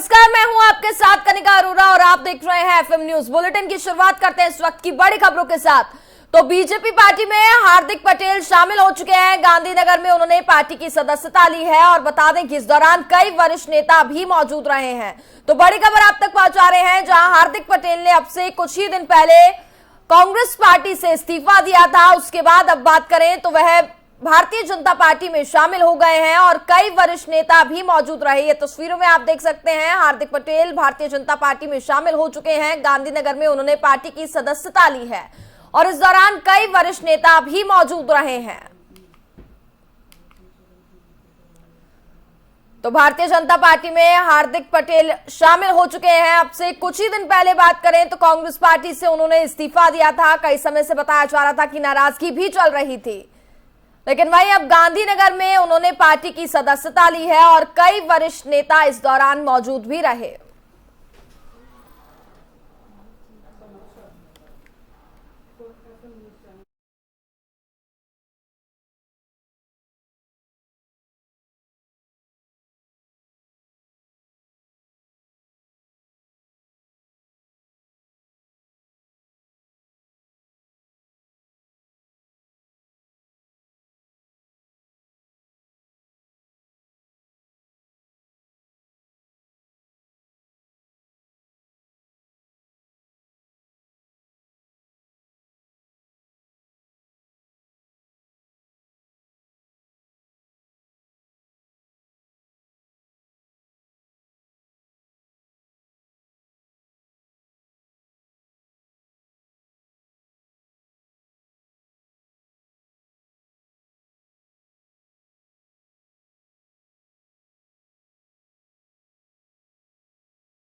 नमस्कार, मैं हूं आपके साथ कनिका अरोरा और आप देख रहे हैं एफएम न्यूज बुलेटिन की शुरुआत करते हैं इस वक्त की बड़ी खबरों के साथ। तो बीजेपी पार्टी में हार्दिक पटेल शामिल हो चुके हैं। गांधीनगर में उन्होंने पार्टी की सदस्यता ली है और बता दें कि इस दौरान कई वरिष्ठ नेता भी मौजूद रहे हैं। तो बड़ी खबर आप तक पहुंचा रहे हैं, जहां हार्दिक पटेल ने अब से कुछ ही दिन पहले कांग्रेस पार्टी से इस्तीफा दिया था। उसके बाद अब बात करें तो वह भारतीय जनता पार्टी में शामिल हो गए हैं और कई वरिष्ठ नेता भी मौजूद रहे। ये तस्वीरों में आप देख सकते हैं, हार्दिक पटेल भारतीय जनता पार्टी में शामिल हो चुके हैं। गांधीनगर में उन्होंने पार्टी की सदस्यता ली है और इस दौरान कई वरिष्ठ नेता भी मौजूद रहे हैं। तो भारतीय जनता पार्टी में हार्दिक पटेल शामिल हो चुके हैं। अब से कुछ ही दिन पहले बात करें तो कांग्रेस पार्टी से उन्होंने इस्तीफा दिया था। कई समय से बताया जा रहा था कि नाराजगी भी चल रही थी, लेकिन वहीं अब गांधीनगर में उन्होंने पार्टी की सदस्यता ली है और कई वरिष्ठ नेता इस दौरान मौजूद भी रहे।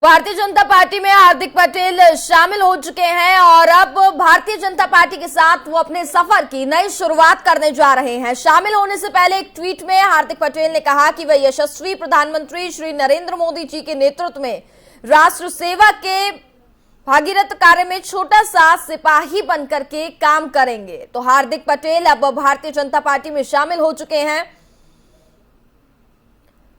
भारतीय जनता पार्टी में हार्दिक पटेल शामिल हो चुके हैं और अब भारतीय जनता पार्टी के साथ वो अपने सफर की नई शुरुआत करने जा रहे हैं। शामिल होने से पहले एक ट्वीट में हार्दिक पटेल ने कहा कि वे यशस्वी प्रधानमंत्री श्री नरेंद्र मोदी जी के नेतृत्व में राष्ट्र सेवा के भागीरथ कार्य में छोटा सा सिपाही बनकर के काम करेंगे। तो हार्दिक पटेल अब भारतीय जनता पार्टी में शामिल हो चुके हैं।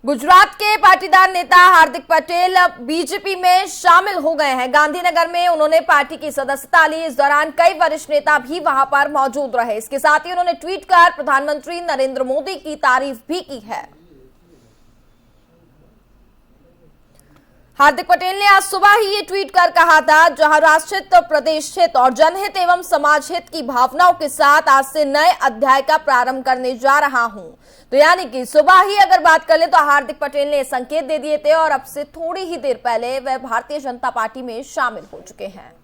गुजरात के पाटीदार नेता हार्दिक पटेल बीजेपी में शामिल हो गए हैं। गांधीनगर में उन्होंने पार्टी की सदस्यता ली। इस दौरान कई वरिष्ठ नेता भी वहां पर मौजूद रहे। इसके साथ ही उन्होंने ट्वीट कर प्रधानमंत्री नरेंद्र मोदी की तारीफ भी की है। हार्दिक पटेल ने आज सुबह ही ये ट्वीट कर कहा था, जहां राष्ट्रहित, प्रदेश हित और जनहित एवं समाज हित की भावनाओं के साथ आज से नए अध्याय का प्रारंभ करने जा रहा हूं। तो यानी कि सुबह ही अगर बात कर ले तो हार्दिक पटेल ने संकेत दे दिए थे और अब से थोड़ी ही देर पहले वह भारतीय जनता पार्टी में शामिल हो चुके हैं।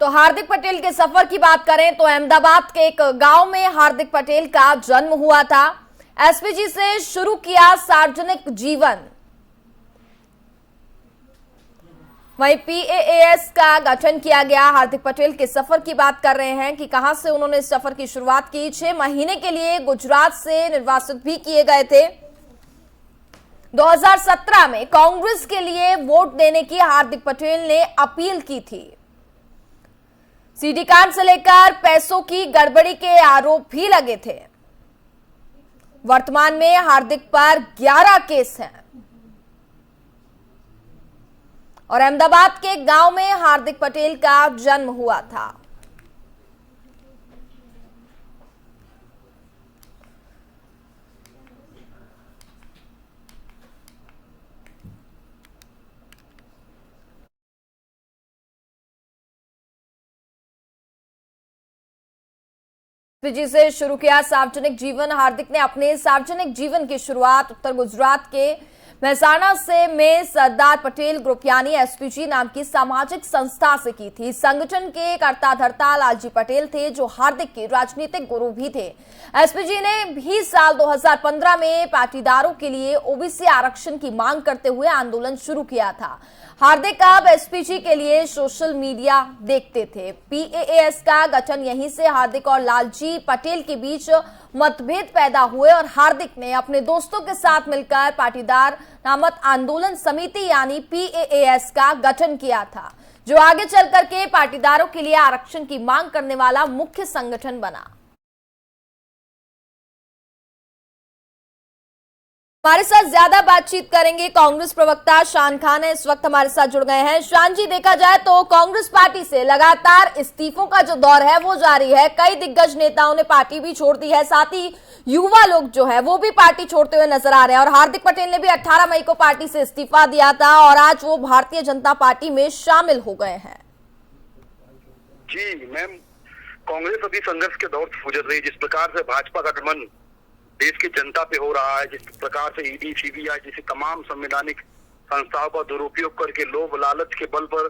तो हार्दिक पटेल के सफर की बात करें तो अहमदाबाद के एक गांव में हार्दिक पटेल का जन्म हुआ था। एसपीजी से शुरू किया सार्वजनिक जीवन, वहीं पीएएस का गठन किया गया। हार्दिक पटेल के सफर की बात कर रहे हैं कि कहां से उन्होंने इस सफर की शुरुआत की। 6 महीने के लिए गुजरात से निर्वासित भी किए गए थे। 2017 में कांग्रेस के लिए वोट देने की हार्दिक पटेल ने अपील की थी। सीडी कार्ड से लेकर पैसों की गड़बड़ी के आरोप भी लगे थे। वर्तमान में हार्दिक पर 11 केस हैं और अहमदाबाद के गांव में हार्दिक पटेल का जन्म हुआ था। एसपीजी से शुरू किया सार्वजनिक जीवन। हार्दिक ने अपने सार्वजनिक जीवन की शुरुआत उत्तर गुजरात के महसाणा से में सरदार पटेल ग्रुप यानी एसपीजी नाम की सामाजिक संस्था से की थी। संगठन के कर्ता धर्ता लालजी पटेल थे जो हार्दिक के राजनीतिक गुरु भी थे। एसपीजी ने भी साल 2015 में पाटीदारों के लिए ओबीसी आरक्षण की मांग करते हुए आंदोलन शुरू किया था। हार्दिक अब एसपीजी के लिए सोशल मीडिया देखते थे। पीएएस का गठन यहीं से हार्दिक और लालजी पटेल के बीच मतभेद पैदा हुए और हार्दिक ने अपने दोस्तों के साथ मिलकर पाटीदार नामक आंदोलन समिति यानी पीएएस का गठन किया था, जो आगे चलकर के पाटीदारों के लिए आरक्षण की मांग करने वाला मुख्य संगठन बना। हमारे साथ ज्यादा बातचीत करेंगे कांग्रेस प्रवक्ता शान खान है, इस वक्त हमारे साथ जुड़ गए हैं। शान जी, देखा जाए तो कांग्रेस पार्टी से लगातार इस्तीफों का जो दौर है वो जारी है। कई दिग्गज नेताओं ने पार्टी भी छोड़ दी है, साथ ही युवा लोग जो है वो भी पार्टी छोड़ते हुए नजर आ रहे हैं और हार्दिक पटेल ने भी 18 मई को पार्टी से इस्तीफा दिया था और आज वो भारतीय जनता पार्टी में शामिल हो गए हैं। जी मैम, कांग्रेस अभी संघर्ष के दौर से गुजर रही है। जिस प्रकार से भाजपा का दमन देश की जनता पे हो रहा है, जिस प्रकार से ईडी सीबीआई जैसी तमाम संवैधानिक संस्थाओं का दुरुपयोग करके लोभ लालच के बल पर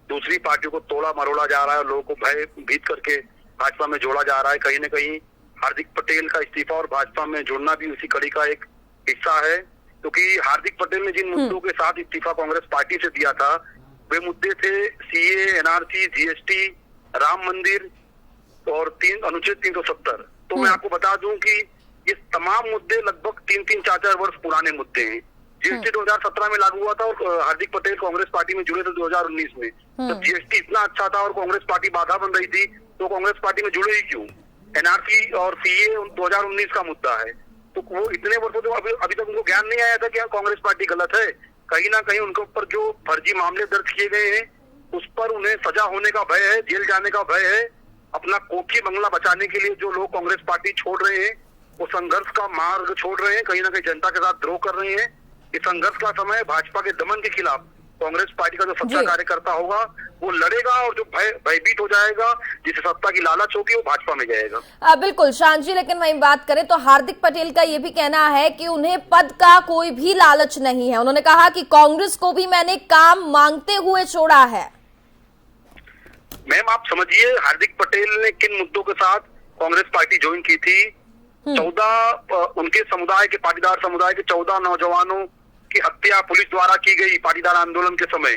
दूसरी पार्टियों को तोड़ा मरोड़ा जा रहा है, लोगों को भय भीत करके भाजपा में जोड़ा जा रहा है। कहीं न कहीं हार्दिक पटेल का इस्तीफा और भाजपा में जुड़ना भी उसी कड़ी का एक हिस्सा है, क्योंकि हार्दिक पटेल ने जिन मुद्दों के साथ इस्तीफा कांग्रेस पार्टी से दिया था वे मुद्दे थे सीए, एनआरसी, जीएसटी, राम मंदिर और अनुच्छेद 370। तो मैं आपको बता दूं कि ये तमाम मुद्दे लगभग 3-4 वर्ष पुराने मुद्दे हैं। जीएसटी 2017 में लागू हुआ था और हार्दिक पटेल कांग्रेस पार्टी में जुड़े थे 2019 में। तो जीएसटी इतना अच्छा था और कांग्रेस पार्टी बाधा बन रही थी, तो कांग्रेस पार्टी में जुड़े ही क्यों? एनआरसी और सीए 2019 का मुद्दा है, तो वो इतने वर्षों तो अभी तक उनको ज्ञान नहीं आया था कि कांग्रेस पार्टी गलत है। कहीं ना कहीं उनके ऊपर जो फर्जी मामले दर्ज किए गए हैं उस पर उन्हें सजा होने का भय है, जेल जाने का भय है। अपना कोठी बंगला बचाने के लिए जो लोग कांग्रेस पार्टी छोड़ रहे हैं वो संघर्ष का मार्ग छोड़ रहे हैं, कहीं ना कहीं जनता के साथ द्रोह कर रहे हैं। इस संघर्ष का समय भाजपा के दमन के खिलाफ कांग्रेस पार्टी का जो सच्चा कार्यकर्ता होगा वो लड़ेगा और जो भयभीत हो जाएगा, जिसे सत्ता की लालच होगी, वो भाजपा में जाएगा। बिल्कुल शान जी, लेकिन वहीं बात करें तो हार्दिक पटेल का ये भी कहना है कि उन्हें पद का कोई भी लालच नहीं है। उन्होंने कहा कि कांग्रेस को भी मैंने काम मांगते हुए छोड़ा है। मैम, आप समझिए हार्दिक पटेल ने किन मुद्दों के साथ कांग्रेस पार्टी ज्वाइन की थी। 14 उनके समुदाय के, पाटीदार समुदाय के 14 नौजवानों की हत्या पुलिस द्वारा की गई पाटीदार आंदोलन के समय।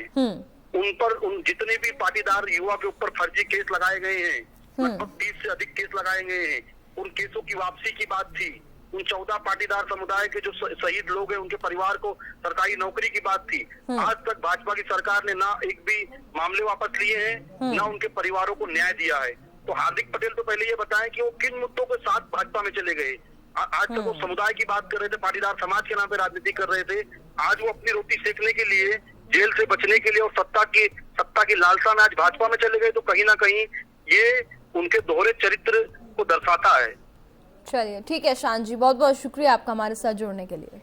उन जितने भी पाटीदार युवा के ऊपर फर्जी केस लगाए गए हैं, लगभग 30 से अधिक केस लगाए गए हैं, उन केसों की वापसी की बात थी। उन 14 पाटीदार समुदाय के जो शहीद लोग हैं उनके परिवार को सरकारी नौकरी की बात थी। आज तक भाजपा की सरकार ने ना एक भी मामले वापस लिए हैं, ना उनके परिवारों को न्याय दिया है। तो हार्दिक पटेल तो पहले ये बताएं कि वो किन मुद्दों के साथ भाजपा में चले गए। आज तक वो समुदाय की बात कर रहे थे, पाटीदार समाज के नाम पे राजनीति कर रहे थे। आज वो अपनी रोटी सेकने के लिए, जेल से बचने के लिए और सत्ता की लालसा में आज भाजपा में चले गए। तो कहीं ना कहीं ये उनके दोहरे चरित्र को दर्शाता है। चलिए ठीक है शान जी, बहुत बहुत शुक्रिया आपका हमारे साथ जुड़ने के लिए।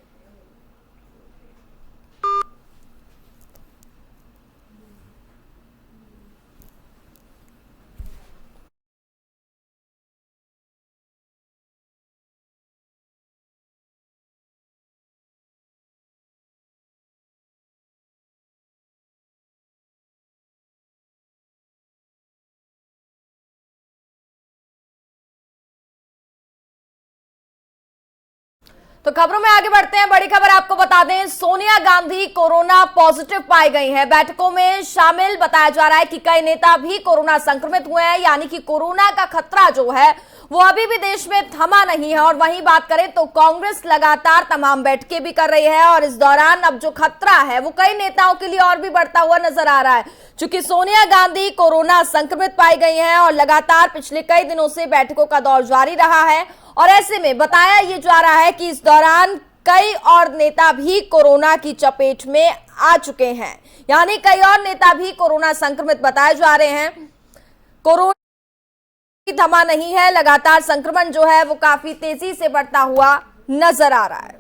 तो खबरों में आगे बढ़ते हैं। बड़ी खबर आपको बता दें, सोनिया गांधी कोरोना पॉजिटिव पाई गई हैं। बैठकों में शामिल बताया जा रहा है कि कई नेता भी कोरोना संक्रमित हुए हैं, यानी कि कोरोना का खतरा जो है वो अभी भी देश में थमा नहीं है। और वहीं बात करें तो कांग्रेस लगातार तमाम बैठकें भी कर रही है और इस दौरान अब जो खतरा है वो कई नेताओं के लिए और भी बढ़ता हुआ नजर आ रहा है। चूंकि सोनिया गांधी कोरोना संक्रमित पाई गई हैं और लगातार पिछले कई दिनों से बैठकों का दौर जारी रहा है और ऐसे में बताया ये जा रहा है कि इस दौरान कई और नेता भी कोरोना की चपेट में आ चुके हैं, यानी कई और नेता भी कोरोना संक्रमित बताए जा रहे हैं। कोरोना थमा नहीं है, लगातार संक्रमण जो है वो काफी तेजी से बढ़ता हुआ नजर आ रहा है।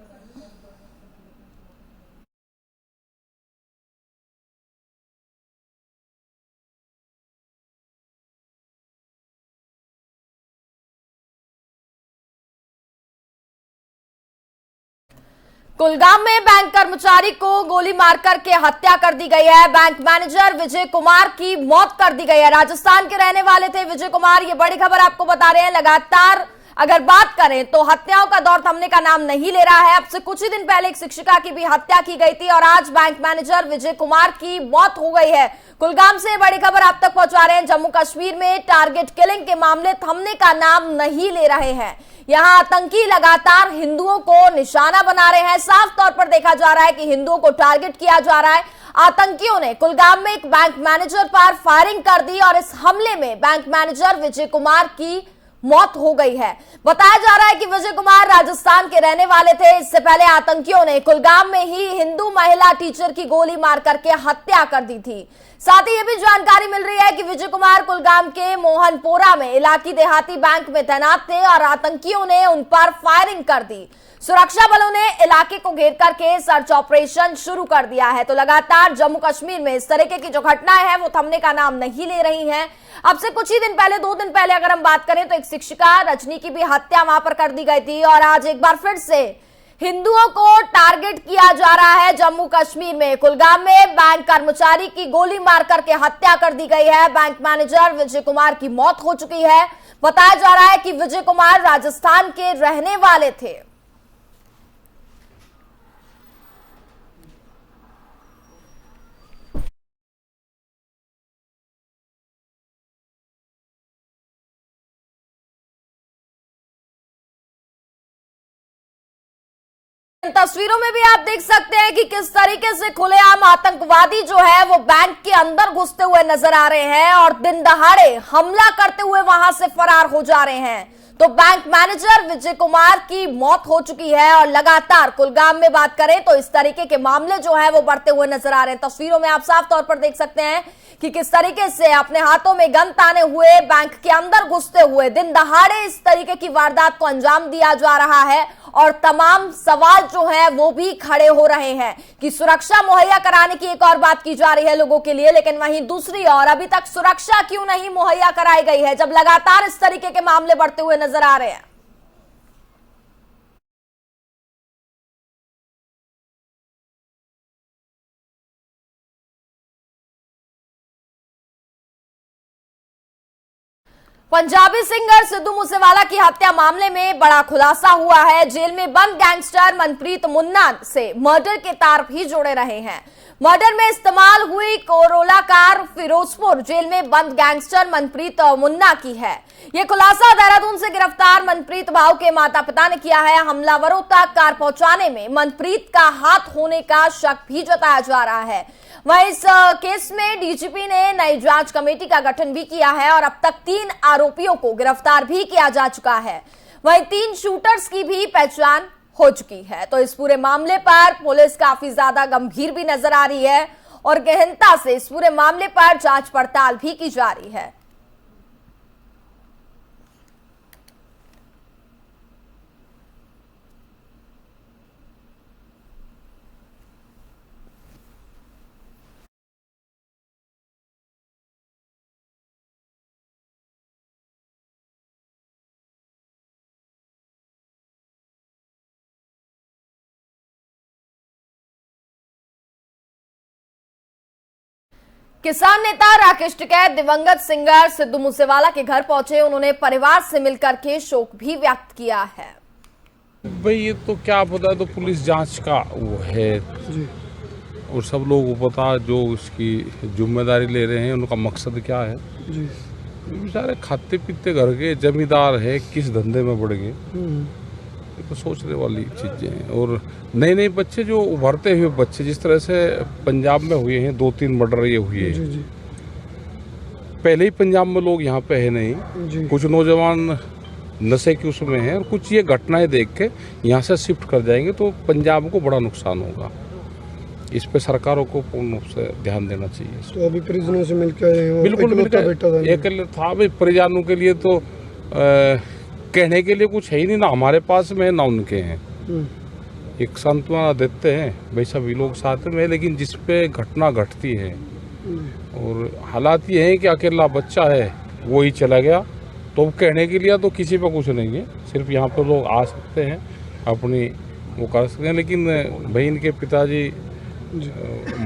कुलगाम में बैंक कर्मचारी को गोली मारकर के हत्या कर दी गई है। बैंक मैनेजर विजय कुमार की मौत कर दी गई है। राजस्थान के रहने वाले थे विजय कुमार, ये बड़ी खबर आपको बता रहे हैं। लगातार अगर बात करें तो हत्याओं का दौर थमने का नाम नहीं ले रहा है। अब से कुछ ही दिन पहले एक शिक्षिका की भी हत्या की गई थी और आज बैंक मैनेजर विजय कुमार की मौत हो गई है। कुलगाम से बड़ी खबर आप तक पहुंचा रहे हैं। जम्मू कश्मीर में टारगेट किलिंग के मामले थमने का नाम नहीं ले रहे हैं। यहां आतंकी लगातार हिंदुओं को निशाना बना रहे हैं। साफ तौर पर देखा जा रहा है कि हिंदुओं को टारगेट किया जा रहा है। आतंकियों ने कुलगाम में एक बैंक मैनेजर पर फायरिंग कर दी और इस हमले में बैंक मैनेजर विजय कुमार की मौत हो गई है। बताया जा रहा है कि विजय कुमार राजस्थान के रहने वाले थे। इससे पहले आतंकियों ने कुलगाम में ही हिंदू महिला टीचर की गोली मार करके हत्या कर दी थी। साथ ही यह भी जानकारी मिल रही है कि विजय कुमार कुलगाम के मोहनपोरा में इलाकी देहाती बैंक में तैनात थे और आतंकियों ने उन पर फायरिंग कर दी। सुरक्षा बलों ने इलाके को घेर करके सर्च ऑपरेशन शुरू कर दिया है। तो लगातार जम्मू कश्मीर में इस तरीके की जो घटनाएं हैं वो थमने का नाम नहीं ले रही हैं। अब से कुछ ही दिन पहले, 2 दिन पहले अगर हम बात करें तो एक शिक्षिका रजनी की भी हत्या वहां पर कर दी गई थी और आज एक बार फिर से हिंदुओं को टारगेट किया जा रहा है। जम्मू कश्मीर में कुलगाम में बैंक कर्मचारी की गोली मार करके हत्या कर दी गई है। बैंक मैनेजर विजय कुमार की मौत हो चुकी है। बताया जा रहा है कि विजय कुमार राजस्थान के रहने वाले थे। तस्वीरों में भी आप देख सकते हैं कि किस तरीके से खुलेआम आतंकवादी जो है वो बैंक के अंदर घुसते हुए नजर आ रहे हैं और दिन दहाड़े हमला करते हुए वहां से फरार हो जा रहे हैं। तो बैंक मैनेजर विजय कुमार की मौत हो चुकी है और लगातार कुलगाम में बात करें तो इस तरीके के मामले जो है वो बढ़ते हुए नजर आ रहे हैं। तस्वीरों में आप साफ तौर पर देख सकते हैं कि किस तरीके से अपने हाथों में गन ताने हुए बैंक के अंदर घुसते हुए दिन दहाड़े इस तरीके की वारदात को अंजाम दिया जा रहा है। और तमाम सवाल जो है वो भी खड़े हो रहे हैं कि सुरक्षा मुहैया कराने की एक और बात की जा रही है लोगों के लिए, लेकिन वहीं दूसरी ओर अभी तक सुरक्षा क्यों नहीं मुहैया कराई गई है जब लगातार इस तरीके के मामले बढ़ते हुए नजर आ रहे हैं। पंजाबी सिंगर सिद्धू मूसेवाला की हत्या मामले में बड़ा खुलासा हुआ है। जेल में बंद गैंगस्टर मनप्रीत मुन्ना से मर्डर के तार भी जोड़े रहे हैं। मर्डर में इस्तेमाल हुई कोरोला कार फिरोजपुर जेल में बंद गैंगस्टर मनप्रीत मुन्ना की है। यह खुलासा देहरादून से गिरफ्तार मनप्रीत भाऊ के माता पिता ने किया है। हमलावरों तक कार पहुंचाने में मनप्रीत का हाथ होने का शक भी जताया जा रहा है। वहीं इस केस में डीजीपी ने नई जांच कमेटी का गठन भी किया है और अब तक 3 आरोपियों को गिरफ्तार भी किया जा चुका है। वहीं 3 शूटर्स की भी पहचान हो चुकी है। तो इस पूरे मामले पर पुलिस काफी ज्यादा गंभीर भी नजर आ रही है और गहनता से इस पूरे मामले पर जांच पड़ताल भी की जा रही है। किसान नेता राकेश टिकैत दिवंगत सिंगर सिद्धू मूसेवाला के घर पहुंचे। उन्होंने परिवार से मिलकर के शोक भी व्यक्त किया है। भाई ये तो क्या पता है, तो पुलिस जांच का वो है जी। और सब लोगों को पता जो उसकी जिम्मेदारी ले रहे हैं उनका मकसद क्या है जी। बेचारे खाते पीते घर के जमींदार है, किस धंधे में बढ़ गए, ये तो सोचने वाली चीजें हैं। और नए नए बच्चे जो उभरते हुए बच्चे, जिस तरह से पंजाब में हुए हैं, 2-3 मर्डर ये हुए हैं, पहले ही पंजाब में लोग यहाँ पे है नहीं, कुछ नौजवान नशे की उसमें हैं और कुछ ये घटनाएं देख के यहाँ से शिफ्ट कर जाएंगे तो पंजाब को बड़ा नुकसान होगा। इस पे सरकारों को पूर्ण रूप से ध्यान देना चाहिए। तो अभी परिजनों से मिलकर आए हैं, बिल्कुल मिलकर एक था भाई, परिजनों के लिए तो कहने के लिए कुछ है ही नहीं, ना हमारे पास में है ना उनके हैं। एक सांत्वना देते हैं भाई सभी लोग साथ में, लेकिन जिस पे घटना घटती है और हालात ये हैं कि अकेला बच्चा है वो ही चला गया, तो कहने के लिए तो किसी पे कुछ नहीं है, सिर्फ यहाँ पर लोग आ सकते हैं अपनी वो कर सकते हैं। लेकिन भाई इनके पिताजी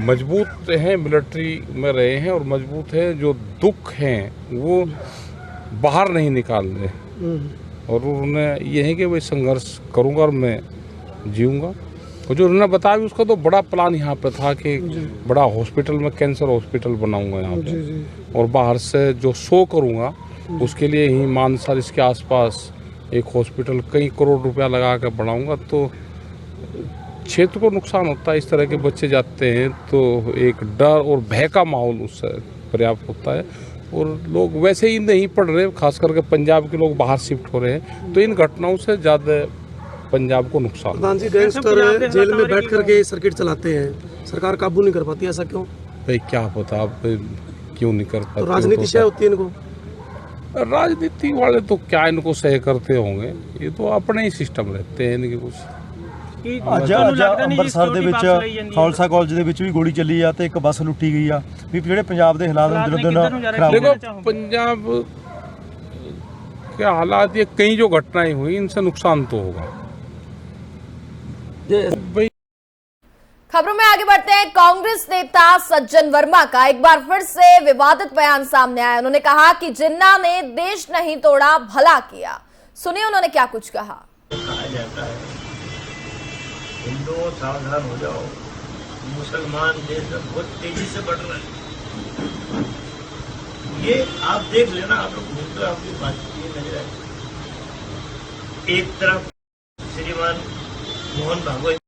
मजबूत हैं, मिलिट्री में रहे हैं और मजबूत है, जो दुख हैं वो बाहर नहीं निकाल रहे और उन्हें ये है कि भाई संघर्ष करूँगा और मैं जीऊँगा। और जो उन्होंने बताया भी उसका तो बड़ा प्लान यहाँ पे था कि बड़ा हॉस्पिटल में कैंसर हॉस्पिटल बनाऊंगा यहाँ पे और बाहर से जो शो करूँगा उसके लिए ही मानसर इसके आसपास एक हॉस्पिटल कई करोड़ रुपया लगा कर बनाऊंगा। तो क्षेत्र को नुकसान होता है, इस तरह के बच्चे जाते हैं तो एक डर और भय का माहौल उससे पर्याप्त होता है और लोग वैसे ही नहीं पढ़ रहे, खास करके पंजाब के लोग बाहर शिफ्ट हो रहे हैं, तो इन घटनाओं से ज़्यादा पंजाब को नुकसान। प्रधान जी, गैंगस्टर जेल में बैठ करके सर्किट चलाते हैं, सरकार काबू नहीं कर पाती, ऐसा क्यों? भाई क्या पता आप क्यों नहीं कर पाते? तो राजनीति से होती है इनको, राजनीति वाले तो क्या इनको सह करते होंगे, ये तो अपने ही सिस्टम रहते हैं इनके कुछ। ਅੱਜ ਅੰਮ੍ਰਿਤਸਰ ਦੇ ਵਿੱਚ ਖਾਲਸਾ ਕਾਲਜ ਦੇ ਵਿੱਚ ਵੀ ਗੋਲੀ ਚੱਲੀ ਆ ਤੇ ਇੱਕ ਬੱਸ ਲੁੱਟੀ ਗਈ ਆ ਵੀ ਜਿਹੜੇ ਪੰਜਾਬ ਦੇ ਹਾਲਾਤ ਦਿਨੋਂ ਦਿਨ ਖਰਾਬ देखो पंजाब के हालात, ये कई जो घटनाएं हुई इनसे नुकसान तो होगा। भाई खबरों में आगे बढ़ते हैं। कांग्रेस नेता सज्जन वर्मा का एक बार फिर से विवादित बयान सामने आया। उन्होंने कहा कि जिन्ना ने देश नहीं तोड़ा भला किया। सुनिए उन्होंने क्या कुछ कहा। कहा जाता है हिंदुओं सावधान हो जाओ, मुसलमान देश बहुत तेजी से बढ़ रहे हैं। ये आप देख लेना, आप लोग घूमते आपकी बात ये नजर आए। एक तरफ श्रीमान मोहन भागवत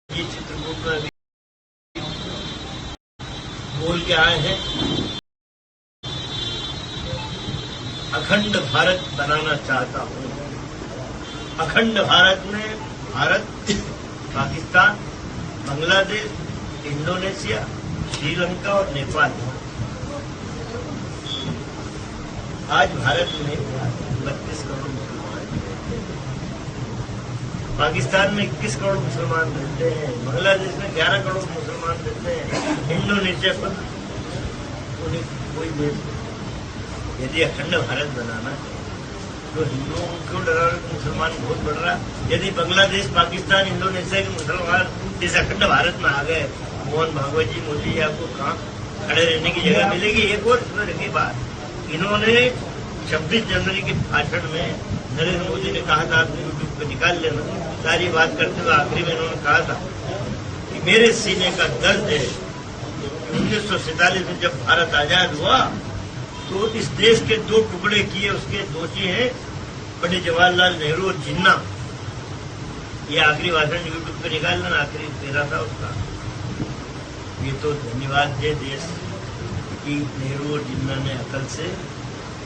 जी चित्रकूट में बोल के आए हैं, अखंड भारत बनाना चाहता हूं। अखंड भारत में भारत, पाकिस्तान, बांग्लादेश, इंडोनेशिया, श्रीलंका और नेपाल। आज भारत में 32 करोड़ मुसलमान रहते हैं, पाकिस्तान में 21 करोड़ मुसलमान रहते हैं, बांग्लादेश में 11 करोड़ मुसलमान रहते हैं, इंडोनेशिया पर कोई देश। यदि अखंड भारत बनाना है तो हिंदुओं को डरा, मुसलमान बहुत बढ़ रहा। यदि बांग्लादेश, पाकिस्तान, इंडोनेशिया के मुसलमान इस अखंड भारत में आ गए, मोहन भागवत जी, मोदी जी, आपको कहाँ खड़े रहने की जगह मिलेगी? एक और रखी बात, इन्होंने 26 जनवरी के भाषण में नरेंद्र मोदी ने कहा था, आपने यूट्यूब पे निकाल लेना, सारी बात करते हुए आखिरी में इन्होंने कहा था कि मेरे सीने का दर्द है 1947 में जब भारत आजाद हुआ तो इस देश के 2 टुकड़े किए उसके दोषी हैं पंडित जवाहरलाल नेहरू और जिन्ना। ये आखिरी भाषण यूट्यूब पे निकाल लेना, आखिरी तेरा था उसका। ये तो धन्यवाद दे देश की नेहरू और जिन्ना ने अकल से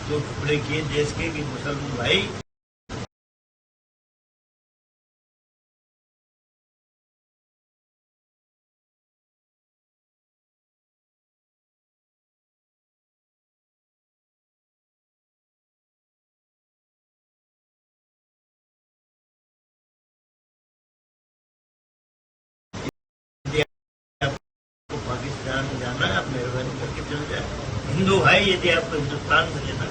2 टुकड़े किए देश के कि मुसलमान भाई पाकिस्तान जाना है, आप मेहरबानी करके चल जाए। हिंदू भाई यदि आपको हिंदुस्तान में लेना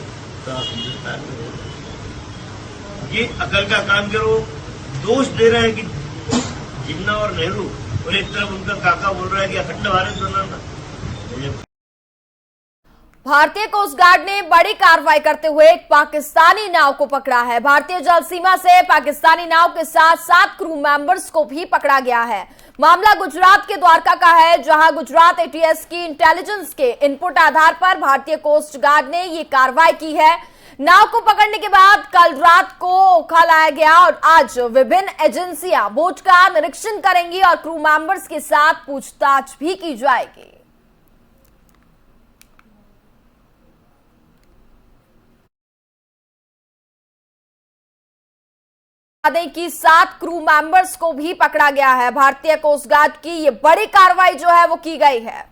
तो आप हिंदुस्तान में रहो। ये अकल का काम करो। दोष दे रहे हैं कि जिन्ना और नेहरू, और एक तरफ उनका काका बोल रहा है कि अखंड भारत बनाना। भारतीय कोस्ट गार्ड ने बड़ी कार्रवाई करते हुए एक पाकिस्तानी नाव को पकड़ा है। भारतीय जल सीमा से पाकिस्तानी नाव के साथ 7 क्रू मेंबर्स को भी पकड़ा गया है। मामला गुजरात के द्वारका का है, जहां गुजरात एटीएस की इंटेलिजेंस के इनपुट आधार पर भारतीय कोस्ट गार्ड ने ये कार्रवाई की है। नाव को पकड़ने के बाद कल रात को ओखा लाया गया और आज विभिन्न एजेंसियां बोट का निरीक्षण करेंगी और क्रू मेंबर्स के साथ पूछताछ भी की जाएगी। कि 7 क्रू मेंबर्स को भी पकड़ा गया है। भारतीय कोस्ट गार्ड की ये बड़ी कार्रवाई जो है वो की गई है।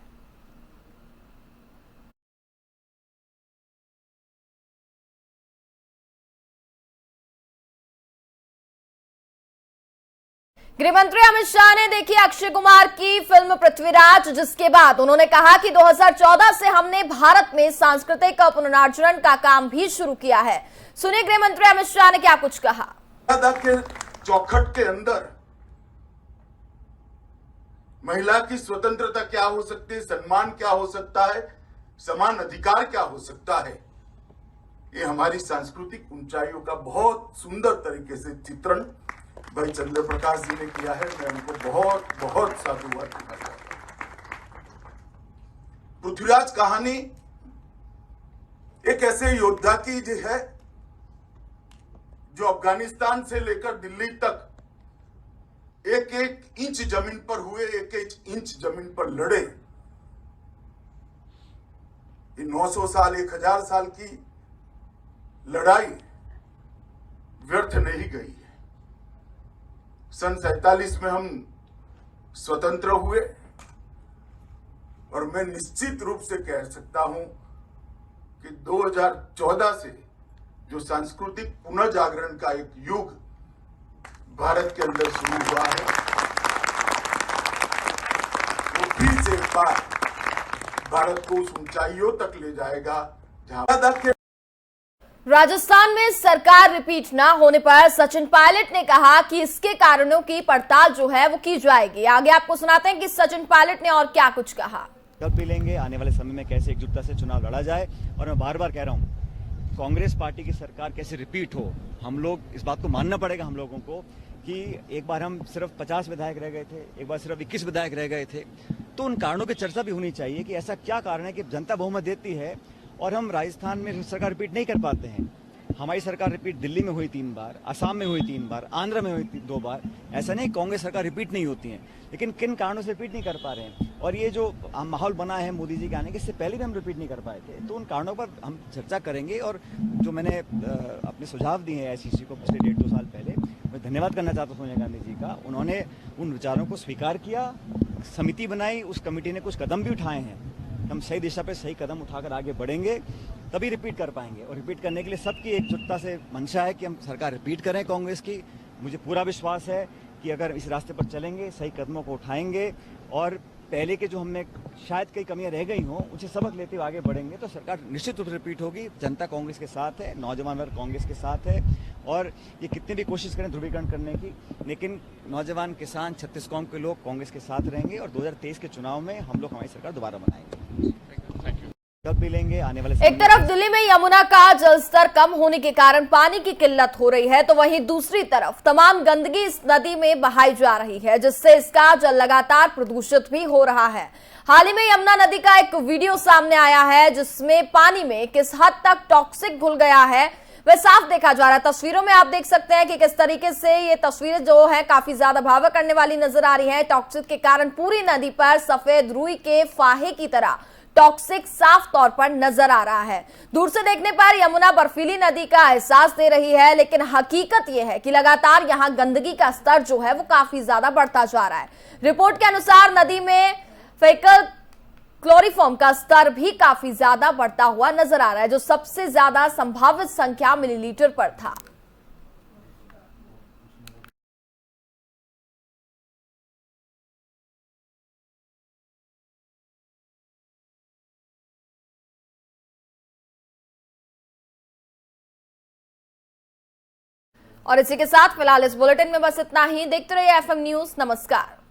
गृहमंत्री अमित शाह ने देखी अक्षय कुमार की फिल्म पृथ्वीराज, जिसके बाद उन्होंने कहा कि 2014 से हमने भारत में सांस्कृतिक पुनर्जागरण का काम भी शुरू किया है। सुनिए गृहमंत्री अमित शाह ने क्या कुछ कहा। के चौखट के अंदर महिला की स्वतंत्रता क्या हो सकती है, सम्मान क्या हो सकता है, समान अधिकार क्या हो सकता है, ये हमारी सांस्कृतिक ऊंचाइयों का बहुत सुंदर तरीके से चित्रण भाई चंद्र प्रकाश जी ने किया है। मैं उनको बहुत बहुत साधुवाद देना चाहता हूं। पृथ्वीराज कहानी एक ऐसे योद्धा की जो है जो अफगानिस्तान से लेकर दिल्ली तक एक एक इंच जमीन पर हुए, एक एक इंच जमीन पर लड़े। ये 900 साल 1000 साल की लड़ाई व्यर्थ नहीं गई है। सन 47 में हम स्वतंत्र हुए और मैं निश्चित रूप से कह सकता हूं कि 2014 से जो सांस्कृतिक पुनर्जागरण का एक युग भारत के अंदर शुरू हुआ है, वो फिर से एक बार भारत को उस ऊंचाइयों तक ले जाएगा जहां राजस्थान में सरकार रिपीट ना होने पर सचिन पायलट ने कहा कि इसके कारणों की पड़ताल जो है वो की जाएगी। आगे आपको सुनाते हैं कि सचिन पायलट ने और क्या कुछ कहा। कल भी लेंगे आने वाले समय में कैसे एकजुटता से चुनाव लड़ा जाए, और मैं बार बार कह रहा हूं कांग्रेस पार्टी की सरकार कैसे रिपीट हो। हम लोग इस बात को मानना पड़ेगा हम लोगों को कि एक बार हम सिर्फ 50 विधायक रह गए थे, एक बार सिर्फ 21 विधायक रह गए थे, तो उन कारणों की चर्चा भी होनी चाहिए कि ऐसा क्या कारण है कि जनता बहुमत देती है और हम राजस्थान में सरकार रिपीट नहीं कर पाते हैं। हमारी सरकार रिपीट दिल्ली में हुई 3 बार, असम में हुई 3 बार, आंध्र में हुई 2 बार। ऐसा नहीं कांग्रेस सरकार रिपीट नहीं होती है, लेकिन किन कारणों से रिपीट नहीं कर पा रहे हैं। और ये जो माहौल बना है मोदी जी के आने के, इससे पहले भी हम रिपीट नहीं कर पाए थे, तो उन कारणों पर हम चर्चा करेंगे। और जो मैंने अपने सुझाव दिए हैं आईसीसी को पिछले 1.5-2 साल पहले, मैं धन्यवाद करना चाहता हूँ सोनिया गांधी जी का। उन्होंने उन विचारों को स्वीकार किया, समिति बनाई, उस कमेटी ने कुछ कदम भी उठाए हैं। हम सही दिशा पे सही कदम उठाकर आगे बढ़ेंगे, तभी रिपीट कर पाएंगे। और रिपीट करने के लिए सबकी एकजुटता से मंशा है कि हम सरकार रिपीट करें कांग्रेस की। मुझे पूरा विश्वास है कि अगर इस रास्ते पर चलेंगे, सही कदमों को उठाएंगे और पहले के जो हमें शायद कई कमियां रह गई हों उसे सबक लेते हुए आगे बढ़ेंगे, तो सरकार निश्चित रूप से रिपीट होगी। जनता कांग्रेस के साथ है, नौजवान वर्ग कांग्रेस के साथ है, और ये कितनी भी कोशिश करें ध्रुवीकरण करने की, लेकिन नौजवान, किसान, छत्तीसगढ़ के लोग कांग्रेस के साथ रहेंगे और 2023 के चुनाव में हम लोग हमारी सरकार दोबारा बनाएंगे। कल भी लेंगे आने वाले। एक तरफ दिल्ली में यमुना का जलस्तर कम होने के कारण पानी की किल्लत हो रही है, तो वहीं दूसरी तरफ तमाम गंदगी इस नदी में बहाई जा रही है, जिससे इसका जल लगातार प्रदूषित भी हो रहा है। हाल ही में यमुना नदी का एक वीडियो सामने आया है, जिसमें पानी में किस हद तक टॉक्सिक घुल गया है वह साफ देखा जा रहा है। तस्वीरों में आप देख सकते हैं कि किस तरीके से ये तस्वीरें जो है काफी ज्यादा भावुक करने वाली नजर आ रही है। टॉक्सिक के कारण पूरी नदी पर सफेद रुई के फाहे की तरह टॉक्सिक साफ तौर पर नजर आ रहा है। दूर से देखने पर यमुना बर्फीली नदी का एहसास दे रही है, लेकिन हकीकत यह है कि लगातार यहां गंदगी का स्तर जो है वो काफी ज्यादा बढ़ता जा रहा है। रिपोर्ट के अनुसार नदी में फेकल क्लोरीफॉर्म का स्तर भी काफी ज्यादा बढ़ता हुआ नजर आ रहा है, जो सबसे ज्यादा संभावित संख्या मिलीलीटर पर था। और इसी के साथ फिलहाल इस बुलेटिन में बस इतना ही। देखते रहिए एफएम न्यूज। नमस्कार।